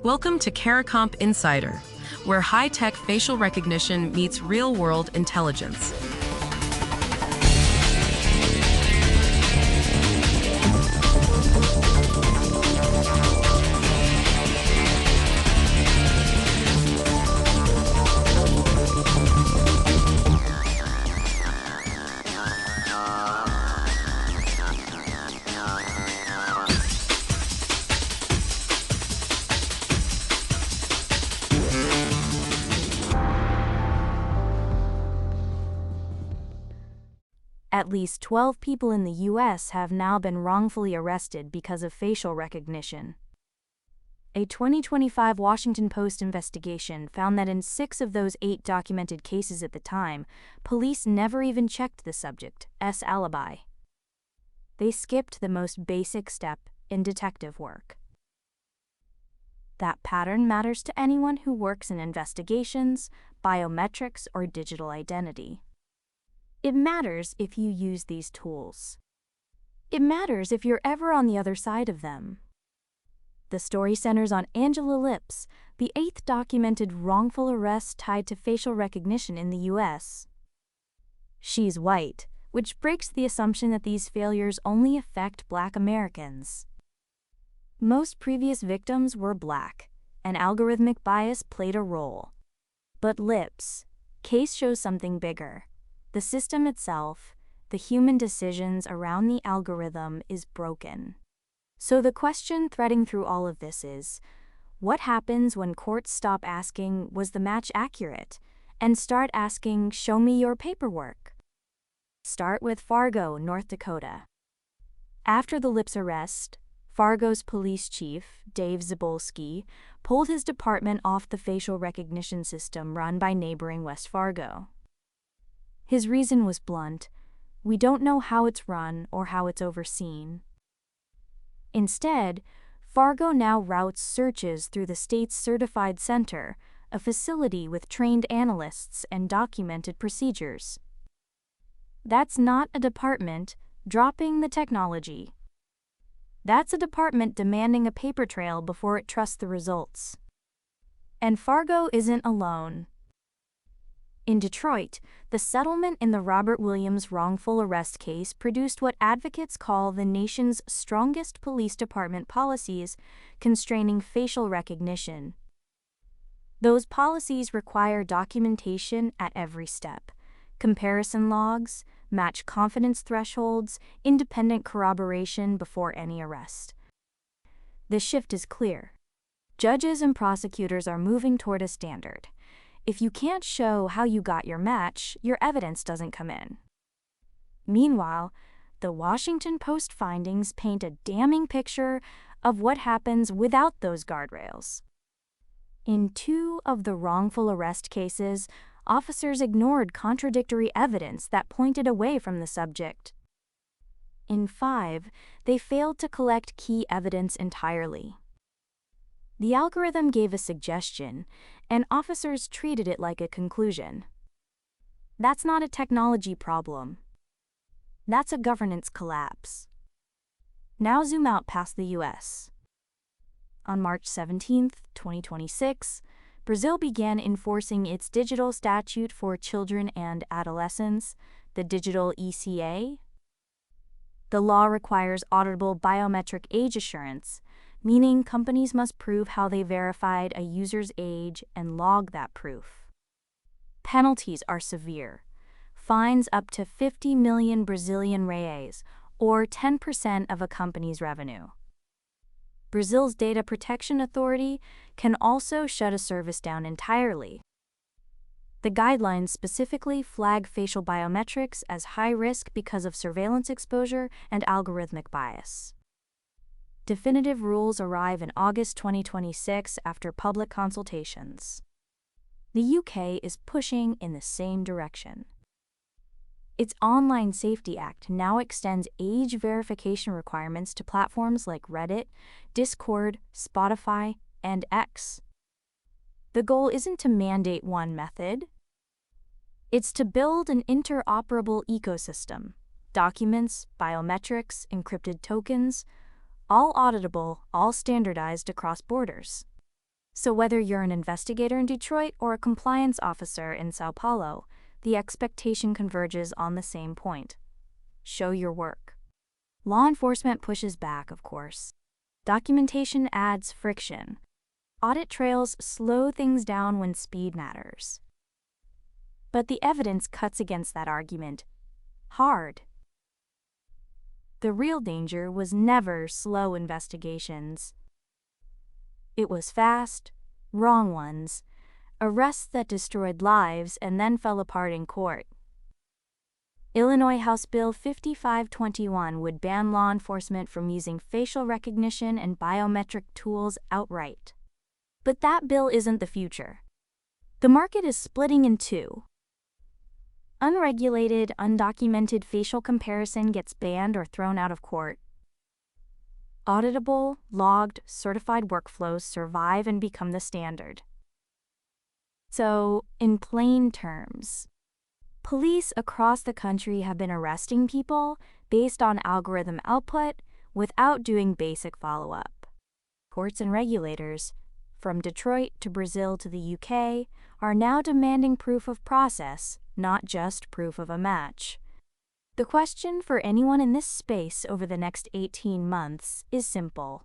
Welcome to CARICOMP Insider, where high-tech facial recognition meets real-world intelligence. At least 12 people in the U.S. have now been wrongfully arrested because of facial recognition. A 2025 Washington Post investigation found that in 6 of those 8 documented cases at the time, police never even checked the subject's alibi. They skipped the most basic step in detective work. That pattern matters to anyone who works in investigations, biometrics, or digital identity. It matters if you use these tools. It matters if you're ever on the other side of them. The story centers on Angela Lips, the 8th documented wrongful arrest tied to facial recognition in the U.S. She's white, which breaks the assumption that these failures only affect Black Americans. Most previous victims were Black, and algorithmic bias played a role. But Lips' case shows something bigger. The system itself, the human decisions around the algorithm, is broken. So the question threading through all of this is, what happens when courts stop asking, was the match accurate, and start asking, show me your paperwork? Start with Fargo, North Dakota. After the Lips arrest, Fargo's police chief, Dave Zabolski, pulled his department off the facial recognition system run by neighboring West Fargo. His reason was blunt: we don't know how it's run or how it's overseen. Instead, Fargo now routes searches through the state's certified center, a facility with trained analysts and documented procedures. That's not a department dropping the technology. That's a department demanding a paper trail before it trusts the results. And Fargo isn't alone. In Detroit, the settlement in the Robert Williams wrongful arrest case produced what advocates call the nation's strongest police department policies constraining facial recognition. Those policies require documentation at every step: comparison logs, match confidence thresholds, independent corroboration before any arrest. The shift is clear. Judges and prosecutors are moving toward a standard. If you can't show how you got your match, your evidence doesn't come in. Meanwhile, the Washington Post findings paint a damning picture of what happens without those guardrails. In 2 of the wrongful arrest cases, officers ignored contradictory evidence that pointed away from the subject. In 5, they failed to collect key evidence entirely. The algorithm gave a suggestion, and officers treated it like a conclusion. That's not a technology problem. That's a governance collapse. Now zoom out past the U.S. On March 17, 2026, Brazil began enforcing its digital statute for children and adolescents, the digital ECA. The law requires auditable biometric age assurance, meaning companies must prove how they verified a user's age and log that proof. Penalties are severe. Fines up to 50 million Brazilian reais, or 10% of a company's revenue. Brazil's Data Protection Authority can also shut a service down entirely. The guidelines specifically flag facial biometrics as high risk because of surveillance exposure and algorithmic bias. Definitive rules arrive in August 2026 after public consultations. The UK is pushing in the same direction. Its Online Safety Act now extends age verification requirements to platforms like Reddit, Discord, Spotify, and X. The goal isn't to mandate one method. It's to build an interoperable ecosystem: documents, biometrics, encrypted tokens, all auditable, all standardized across borders. So whether you're an investigator in Detroit or a compliance officer in Sao Paulo, the expectation converges on the same point. Show your work. Law enforcement pushes back, of course. Documentation adds friction. Audit trails slow things down when speed matters. But the evidence cuts against that argument hard. The real danger was never slow investigations. It was fast, wrong ones, arrests that destroyed lives and then fell apart in court. Illinois House Bill 5521 would ban law enforcement from using facial recognition and biometric tools outright. But that bill isn't the future. The market is splitting in two. Unregulated, undocumented facial comparison gets banned or thrown out of court. Auditable, logged, certified workflows survive and become the standard. So, in plain terms, police across the country have been arresting people based on algorithm output without doing basic follow-up. Courts and regulators, from Detroit to Brazil to the UK, are now demanding proof of process, not just proof of a match. The question for anyone in this space over the next 18 months is simple.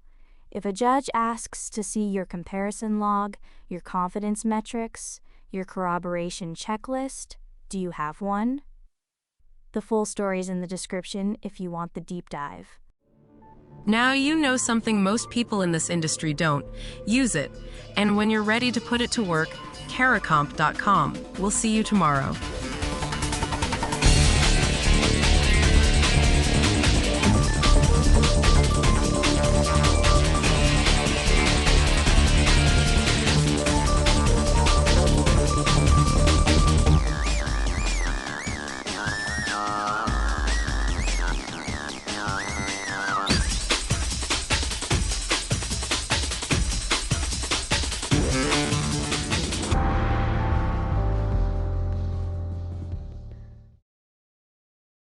If a judge asks to see your comparison log, your confidence metrics, your corroboration checklist, do you have one? The full story is in the description if you want the deep dive. Now you know something most people in this industry don't. Use it. And when you're ready to put it to work, caracomp.com. We'll see you tomorrow.